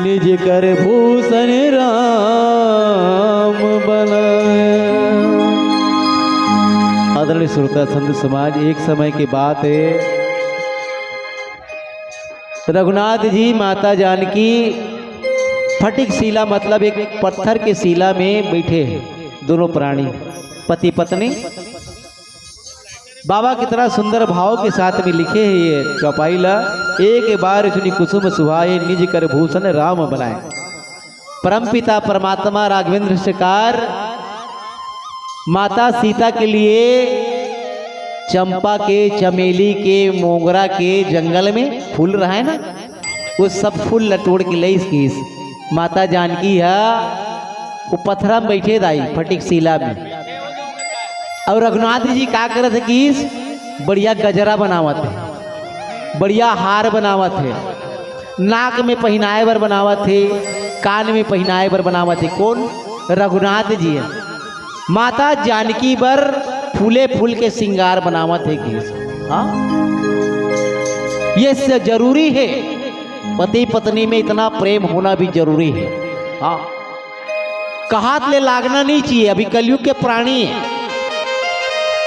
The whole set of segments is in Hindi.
निज कर भूषण राम बनाया। आदरणीय श्रोता संत समाज, एक समय की बात है, रघुनाथ जी माता जानकी फटिक शिला मतलब एक पत्थर के शिला में बैठे हैं, दोनों प्राणी पति पत्नी। बाबा कितना सुंदर भाव के साथ में लिखे हैं ये चौपाई ला, एक बार सुनी कुसुम सुहाए निज कर भूषण राम बनाए। परमपिता परमात्मा राघवेंद्र सरकार माता सीता के लिए चंपा के, चमेली के, मोगरा के जंगल में फूल रहा है ना, वो सब फूल लटोड़ के ले इसकी माता जानकी है वो पत्थरा में बैठे दाई फटिक शिला में। और रघुनाथ जी क्या करते कि बढ़िया गजरा बनावत है, बढ़िया हार बनावत है, नाक में पहनाए बर बनावत है, कान में पहनाए बर बनावत है। कौन? रघुनाथ जी है। माता जानकी बर फूले फूल के श्रृंगार बनावत है कि हाँ ये जरूरी है, पति पत्नी में इतना प्रेम होना भी जरूरी है। हाँ कहात ले लागना नहीं चाहिए, अभी कलयुग के प्राणी है।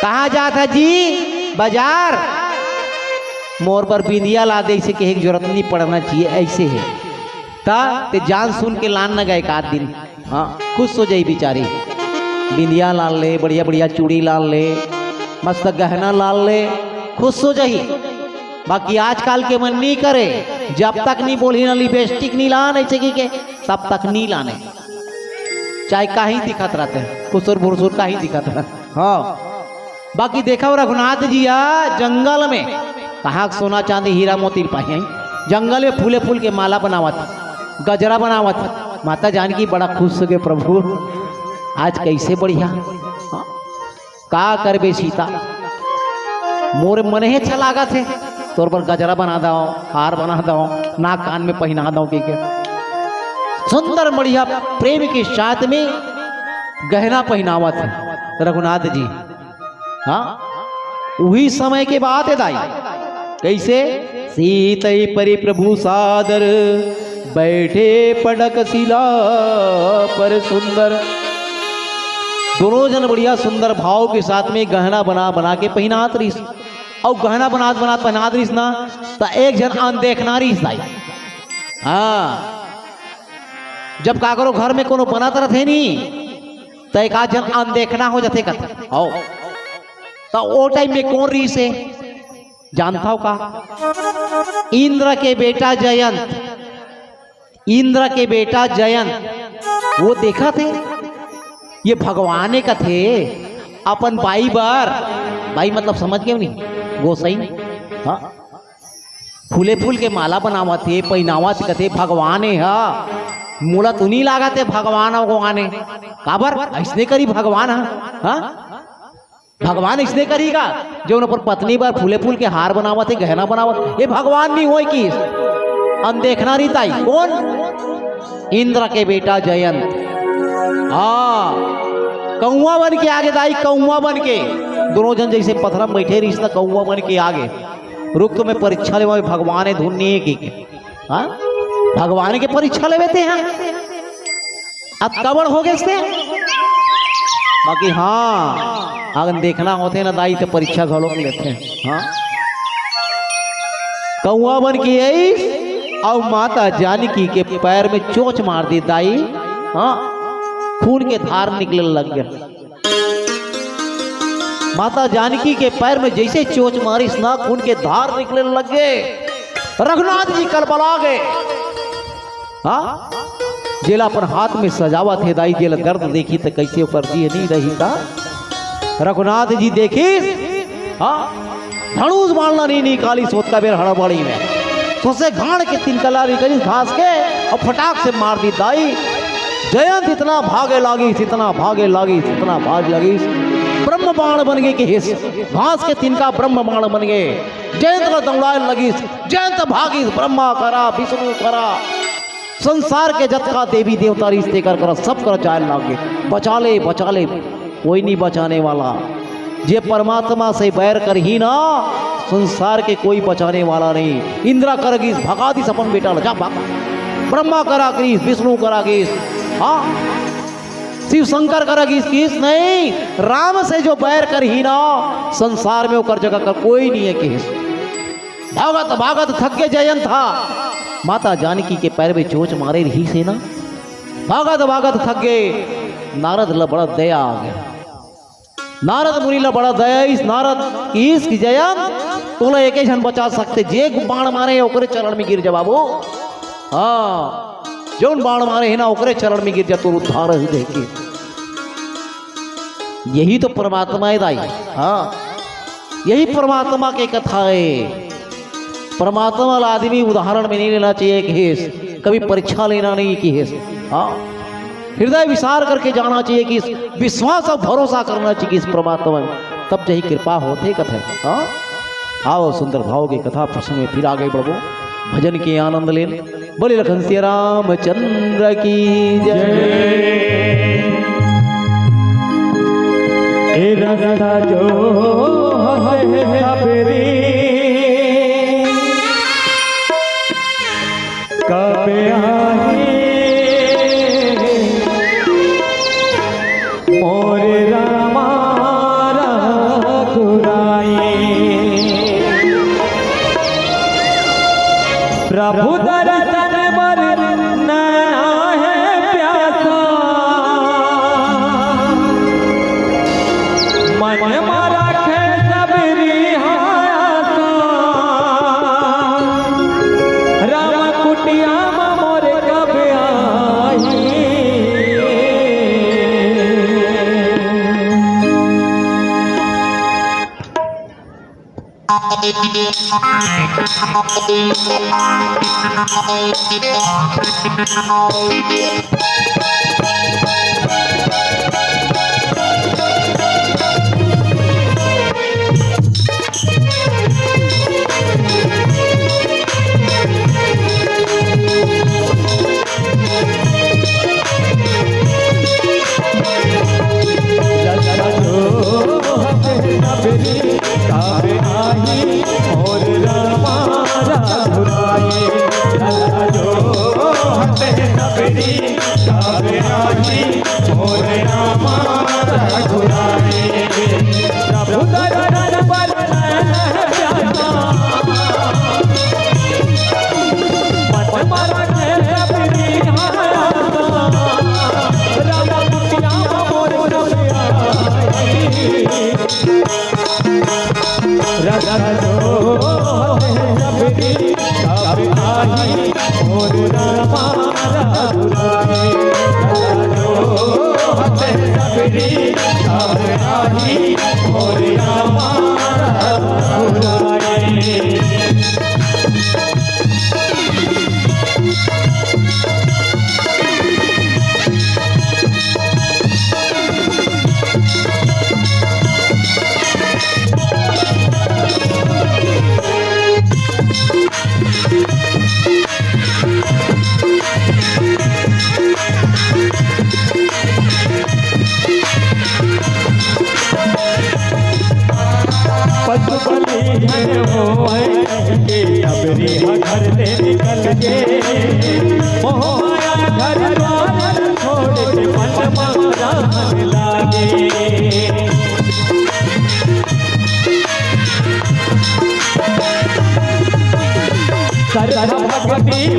कहाँ जाता जी? बाजार, मोर पर बिंदिया ला दे, इसे कहे की जरूरत नहीं पड़ना चाहिए, ऐसे है ते जान सुन के लान न गए एक आध दिन। हाँ खुश हो जाई बेचारी, बिंदिया लाल ले, बढ़िया बढ़िया चूड़ी लाल ले, मस्त गहना लाल ले, खुश हो जाही। बाकी आजकल के मन नहीं करे, जब तक नहीं बोली ना लिपस्टिक नहीं लाने चाहिए के तब तक नहीं लाने, चाहे कहीं दिखत रहते हैं खुसुर बुरसुर कहीं दिखत रहते। हाँ बाकी देखा रघुनाथ जी जंगल में कहाँ सोना चांदी हीरा मोती पाई, जंगल में फूले फूल के माला बनावत, गजरा बनावत। माता जानकी बड़ा खुश हो गए, प्रभु आज कैसे बढ़िया का करबे सीता, मोर मन ही अच्छा लागत है, तोर पर गजरा बना दो, हार बना दो, नाक कान में पहना दो के सुंदर बढ़िया प्रेम के साथ में गहना पहनावत है रघुनाथ जी। हाँ वही समय के बात है दाई, कैसे सीतई परि प्रभु सादर बैठे पड़क शिला पर सुंदर। दोनों जन बढ़िया सुंदर भाव के साथ में गहना बना बना के पहनात रहीस, और गहना बना बना पहनात रहीस ना तो एक जन अनदेखना रहीस दाई। हाँ जब का करो घर में कोनो बनत रहते नहीं तो एक आध जन अनदेखना हो जाते कथ आओ तो वो टाइम में कौन रही से जानता हो का? इंद्र के बेटा जयंत, इंद्र के बेटा जयंत वो देखा थे, ये भगवान का थे अपन बाई बार, बाई मतलब समझ गए नहीं गोसाई। हाँ फूले फूल के माला बनावत थे, पहनावत कथे भगवान है। हाँ मुड़ा तो नहीं लागा थे भगवान भगवान काबर ऐसने करी भगवान। हाँ भगवान इसने करीगा जो उन पर पत्नी बार फूले फूल के हार बनावत है, गहना बनावत, ये भगवान नहीं हो कि अनदेखना रही ताई। कौन? इंद्र के बेटा जयंत। हाँ कौआ बन के आगे दाई, कौआ बन के दोनों जन जैसे पत्थर में बैठे रही ना, कौआ बन के आगे रुक तो मैं परीक्षा ले भगवान धुनने की। हाँ भगवान के परीक्षा ले बेते हैं, अब कबर हो गए। बाकी हाँ अगर देखना होते ना दाई तो परीक्षा घड़ों में लेते हैं। हाँ कौआ बन के आई और माता जानकी के पैर में चोंच मार दी दाई। हाँ खून के धार निकलने लग गया। माता जानकी के पैर में जैसे चोंच मारी ना खून के धार निकलने लग गए। रघुनाथ जी कलबला गए। हाँ जेला अपन हाथ में सजावत है दाई, जेला दर्द देखी तो कैसे ऊपर जी नहीं रही था। रघुनाथ जी देखी हाँ धनुष मारना नहीं निकाली सोत का बेर हड़बड़ी में, तो से घाण के तिनकला निकली घास के और फटाक से मार दी दाई। जयंत इतना भागे लागी, इतना भागे लागी, इतना भाग लगी, ब्रह्म बाण बन गए कि घास के तिनका ब्रह्म बाण बन गए। जयंत का दौड़ाए लगी, जयंत भागी, ब्रह्मा करा, विष्णु करा, संसार के जतका देवी देवता रिश्ते कर सब कर जाए लागे। बचा ले कोई नहीं बचाने वाला, जे परमात्मा से बैर कर ही ना संसार के कोई बचाने वाला नहीं। इंद्रा करगी भगा दी अपन बेटा, जा भाग ब्रह्मा करा किस, विष्णु करा किस, हाँ शिव शंकर करा किस नहीं। राम से जो बैर कर ही ना, संसार में ओकर जगह का कोई नहीं है किस। भागत भागत थक के जयन था, माता जानकी के पैर में चोच मारे रही से ना। भागत भागत थक गए, नारद ला बड़ा दया आ गया। नारद मुनि ला बड़ा दया, इस नारद की जयन तोला एक जन बचा सकते, जे बाण मारे ओकरे चरण में गिर जा बाबू। हाँ जौन बाण मारे है ना ओकरे चरण में गिर जा, तो उद्धार ही देखे। यही तो परमात्मा है दाई। हाँ यही परमात्मा के कथा है। परमात्मा वाला आदमी उदाहरण में नहीं लेना चाहिए कि कभी परीक्षा लेना नहीं कि हाँ हृदय विचार करके जाना चाहिए कि विश्वास और भरोसा करना चाहिए कि इस परमात्मा में, तब यही कृपा होते कथे। हाँ आओ सुंदर भाव की कथा प्रसंग में फिर आगे बढ़ो, भजन के आनंद ले। बोले लखन श्री रामचंद्र की जय। रास्ता जो है सबरी कब आई मोरे रामा रघुराई। प्रभु दर्शन बरना है प्यासा, मन मारा खे सबरी हासा। राम कुटिया मोर कब आई।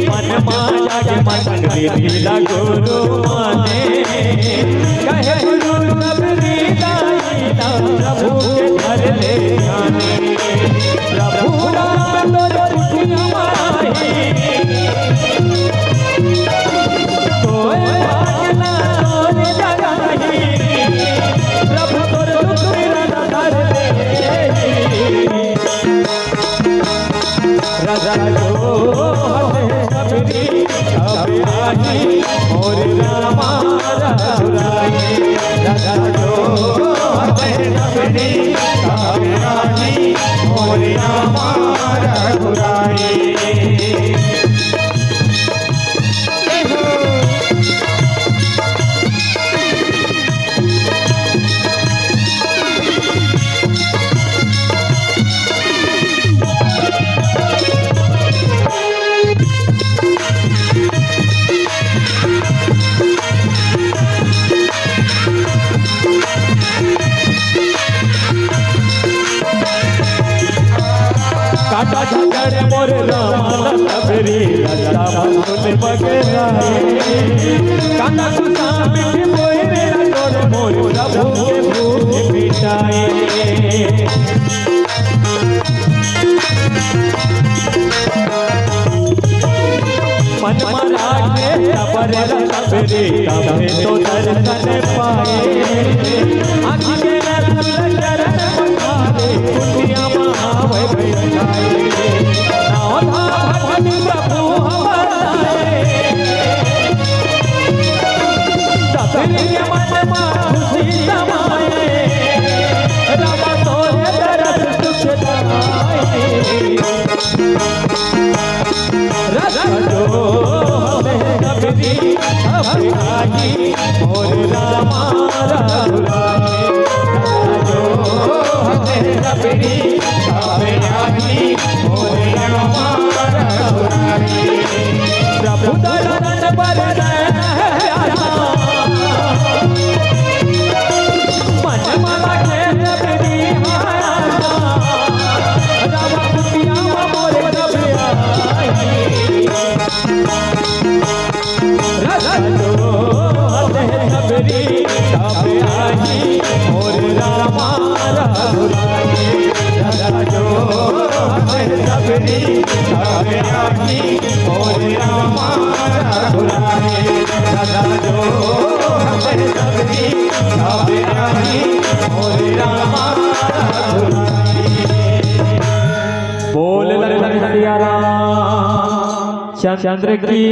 मन माया के मन दिला गुरु माने कहे गुरु सबरी दाईला प्रभु के घर ले आने। प्रभु राम तोर कुटिया माही कोई भागना तोर जगाई। प्रभु तोर दुख मेरा धर ले राजा और रामा रघुराई। राजा जो सबरी और रामा रघुराई। फूल बगराए काना सुता मिठ मोय रे तोड़ मोर प्रभु के भूख मिटाए मन मरा के तबर सबरे तबे तो दर्शन पाए आँखी के नजर चरण पखारे पुण्य महावै बैठाए नाम भगवान प्रभु हमारे सबरे मन में खुशी समाए रामा तोरे दर्द सुख दाए जो हमें सबरी सबराही और रामा रघुराई जो हमें सबरी सबराही और रामा रघुराई प्रभु दर्शन पर मन मला के सबरी रामा कुटिया मोरे सबरी सबराही और रामा रघुराई जो सबरी सबराही और रामा रघुराई जो सबरी सबराही और रामा रघुराई बोल लखन सिया राम चंद्र की